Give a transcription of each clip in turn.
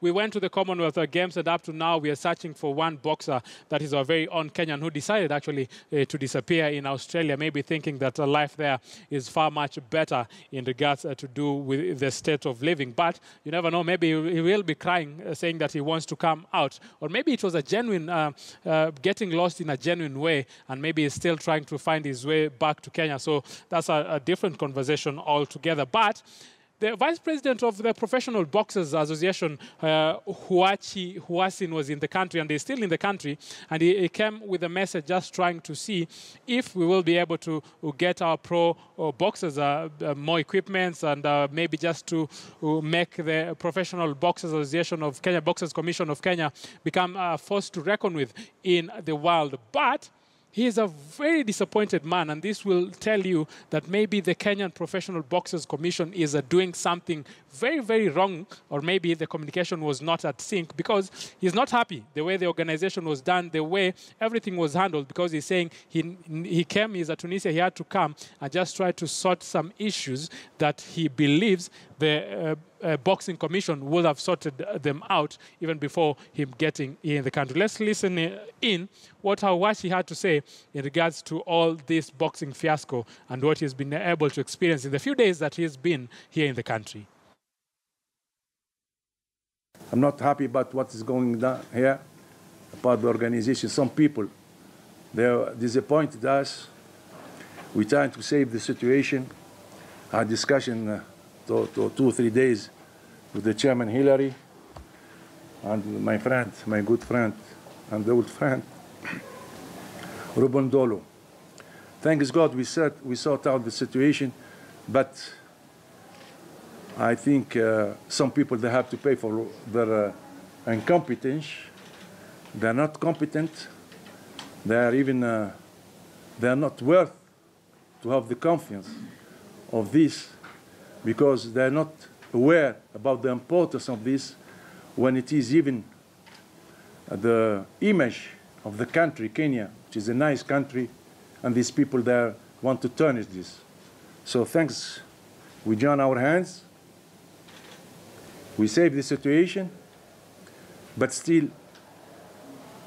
we went to the Commonwealth Games, and up to now we are searching for one boxer that is our very own Kenyan who decided actually to disappear in Australia, maybe thinking that life there is far much better in regards to do with the state of living. But you never know, maybe he will be crying, saying that he wants to come out. Or maybe it was a genuine, getting lost in a genuine way, and maybe he's still trying to find his way back to Kenya. So that's a different conversation altogether. But the vice president of the Professional Boxers Association, Huasin, was in the country, and he's still in the country, and he came with a message just trying to see if we will be able to get our pro boxers more equipments, and maybe just to make the Professional Boxers Association of Kenya, Boxers Commission of Kenya, become a force to reckon with in the world. But he is a very disappointed man, and this will tell you that maybe the Kenyan Professional Boxers Commission is doing something very, very wrong, or maybe the communication was not at sync, because he's not happy the way the organization was done, the way everything was handled, because he's saying he's a Tunisia, he had to come and just try to sort some issues that he believes the Boxing Commission would have sorted them out even before him getting in the country. Let's listen in what Hawashi had to say in regards to all this boxing fiasco and what he's been able to experience in the few days that he's been here in the country. I'm not happy about what is going on here, about the organization. Some people, they're disappointed us. We're trying to save the situation. Our discussion to 2 or 3 days with the chairman Hillary and my friend, my good friend and the old friend, Ruben Dolo. Thanks God we sort out the situation, but I think some people, they have to pay for their incompetence. They're not competent. They're not worth to have the confidence of this, because they're not aware about the importance of this, when it is even the image of the country, Kenya, which is a nice country, and these people there want to tarnish this. So thanks, we join our hands, we save the situation, but still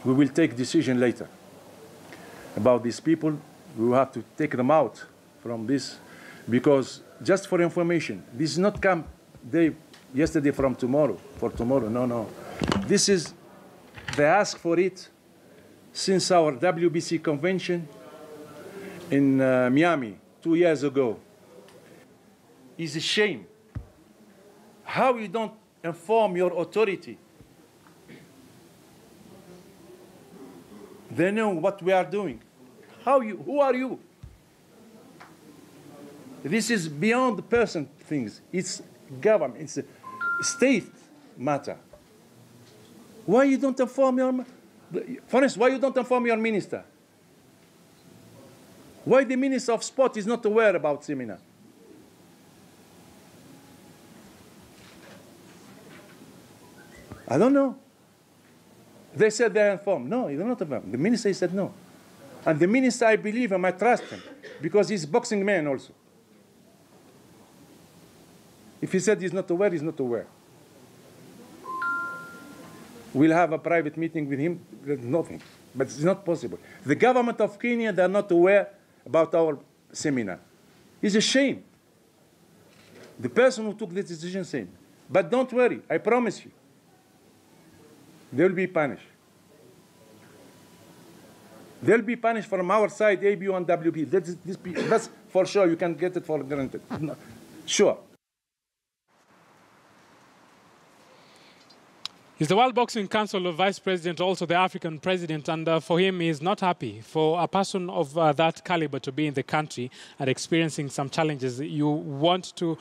we will take decision later about these people. We will have to take them out from this, because just for information, this is not come yesterday for tomorrow, no. This is, they ask for it since our WBC convention in Miami 2 years ago. It's a shame how you don't inform your authority. They know what we are doing. Who are you? This is beyond the person things. It's government, it's a state matter. Why you don't inform for instance, why you don't inform your minister? Why the Minister of Sport is not aware about seminar? I don't know. They said they're informed. No, they're not informed. The minister said no. And the minister, I believe him, I trust him, because he's a boxing man also. If he said he's not aware, he's not aware. We'll have a private meeting with him, there's nothing. But it's not possible. The government of Kenya, they're not aware about our seminar. It's a shame. The person who took this decision said, but don't worry, I promise you, they will be punished. They'll be punished from our side, ABU and WB. That's for sure. You can get it for granted. No. Sure. He's the World Boxing Council Vice President, also the African President, and for him, he's not happy. For a person of that caliber to be in the country and experiencing some challenges, you want to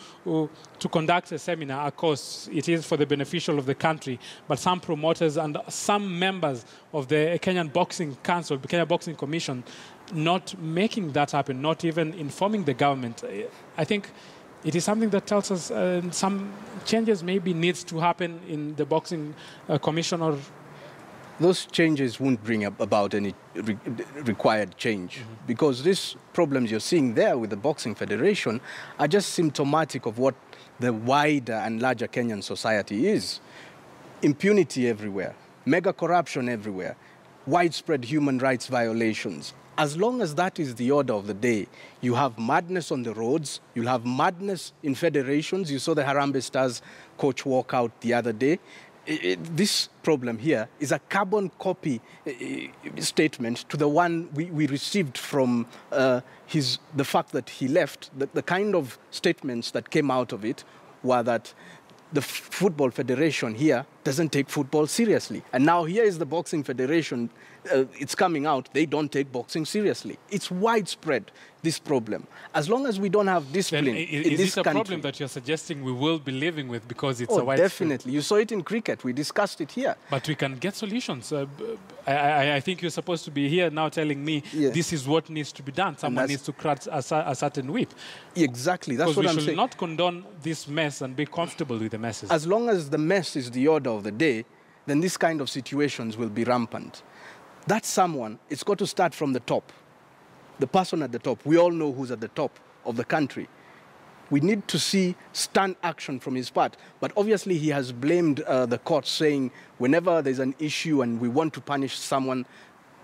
conduct a seminar. Of course, it is for the beneficial of the country, but some promoters and some members of the Kenyan Boxing Council, the Kenya Boxing Commission, not making that happen, not even informing the government. I think it is something that tells us some changes maybe needs to happen in the Boxing Commission, or those changes won't bring about any required change, because these problems you're seeing there with the Boxing Federation are just symptomatic of what the wider and larger Kenyan society is. impunity everywhere, mega corruption everywhere, widespread human rights violations. As long as that is the order of the day, you have madness on the roads, you'll have madness in federations. You saw the Harambee Stars coach walk out the other day. This problem here is a carbon copy statement to the one we received from the fact that he left. The kind of statements that came out of it were that the Football Federation here doesn't take football seriously. And now here is the Boxing Federation. It's coming out, they don't take boxing seriously. It's widespread, this problem. As long as we don't have discipline in this this a country, problem that you're suggesting we will be living with because it's oh, a widespread... definitely. You saw it in cricket. We discussed it here. But we can get solutions. I think you're supposed to be here now telling me this is what needs to be done. Someone needs to crack a certain whip. Exactly. That's what I'm saying. Because we should not condone this mess and be comfortable with the messes. As long as the mess is the order of the day, then this kind of situations will be rampant. That someone, it's got to start from the top. The person at the top. We all know who's at the top of the country. We need to see stern action from his part. But obviously he has blamed the courts, saying whenever there's an issue and we want to punish someone,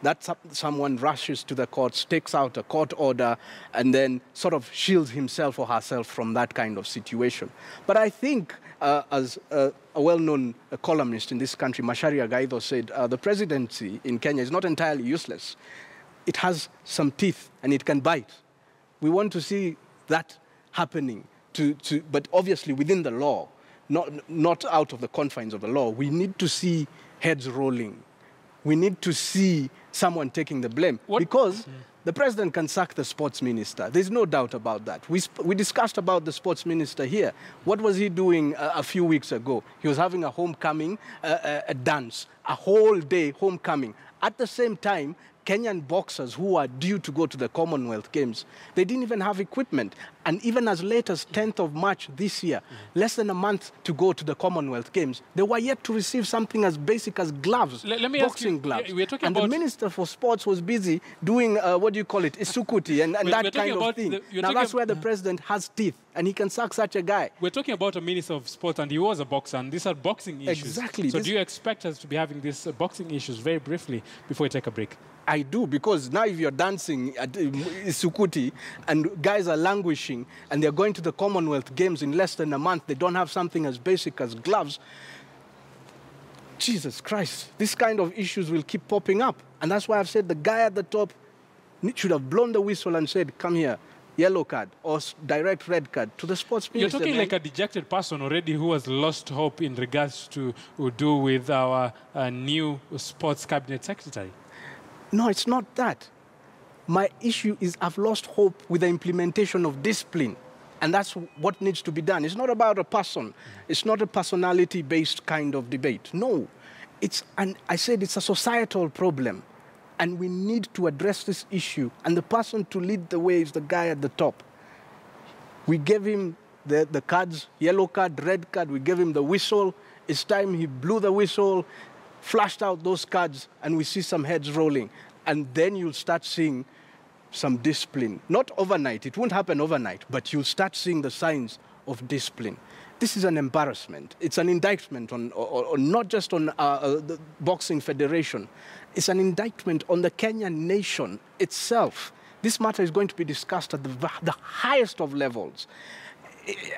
that someone rushes to the courts, takes out a court order, and then sort of shields himself or herself from that kind of situation. But I think, as a well-known columnist in this country, Macharia Gaitho, said, the presidency in Kenya is not entirely useless. It has some teeth and it can bite. We want to see that happening, but obviously within the law, not out of the confines of the law. We need to see heads rolling. We need to see someone taking the blame. Because the president can sack the sports minister. There's no doubt about that. We discussed about the sports minister here. What was he doing a few weeks ago? He was having a homecoming, a dance, a whole day homecoming. At the same time, Kenyan boxers who are due to go to the Commonwealth Games, they didn't even have equipment. And even as late as 10th of March this year, less than a month to go to the Commonwealth Games, they were yet to receive something as basic as gloves, Let me boxing ask you, gloves. we're talking and about the Minister for Sports was busy doing, isukuti and that kind of thing. Now that's where the president has teeth, and he can sack such a guy. We're talking about a Minister of Sport, and he was a boxer, and these are boxing issues. Exactly. So do you expect us to be having these boxing issues very briefly before we take a break? I do, because now if you're dancing at Isukuti and guys are languishing and they're going to the Commonwealth Games in less than a month, they don't have something as basic as gloves, Jesus Christ, this kind of issues will keep popping up. And that's why I've said the guy at the top should have blown the whistle and said, come here, yellow card or direct red card to the sports minister. You're talking like a dejected person already who has lost hope in regards to do with our new sports cabinet secretary. No, it's not that. My issue is I've lost hope with the implementation of discipline. And that's what needs to be done. It's not about a person. It's not a personality-based kind of debate. No. And I said it's a societal problem. And we need to address this issue. And the person to lead the way is the guy at the top. We gave him the cards, yellow card, red card. We gave him the whistle. It's time he blew the whistle, flashed out those cards, and we see some heads rolling. And then you'll start seeing some discipline. Not overnight. It won't happen overnight, but you'll start seeing the signs of discipline. This is an embarrassment. It's an indictment on not just on the Boxing Federation. It's an indictment on the Kenyan nation itself. This matter is going to be discussed at the highest of levels.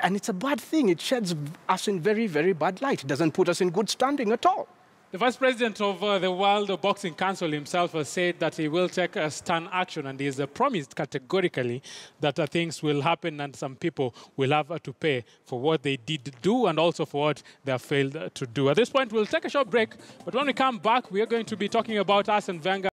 And it's a bad thing. It sheds us in very, very bad light. It doesn't put us in good standing at all. The Vice President of the World Boxing Council himself has said that he will take a stern action, and he has promised categorically that things will happen and some people will have to pay for what they did do and also for what they have failed to do. At this point, we'll take a short break, but when we come back, we are going to be talking about Arsene Wenger.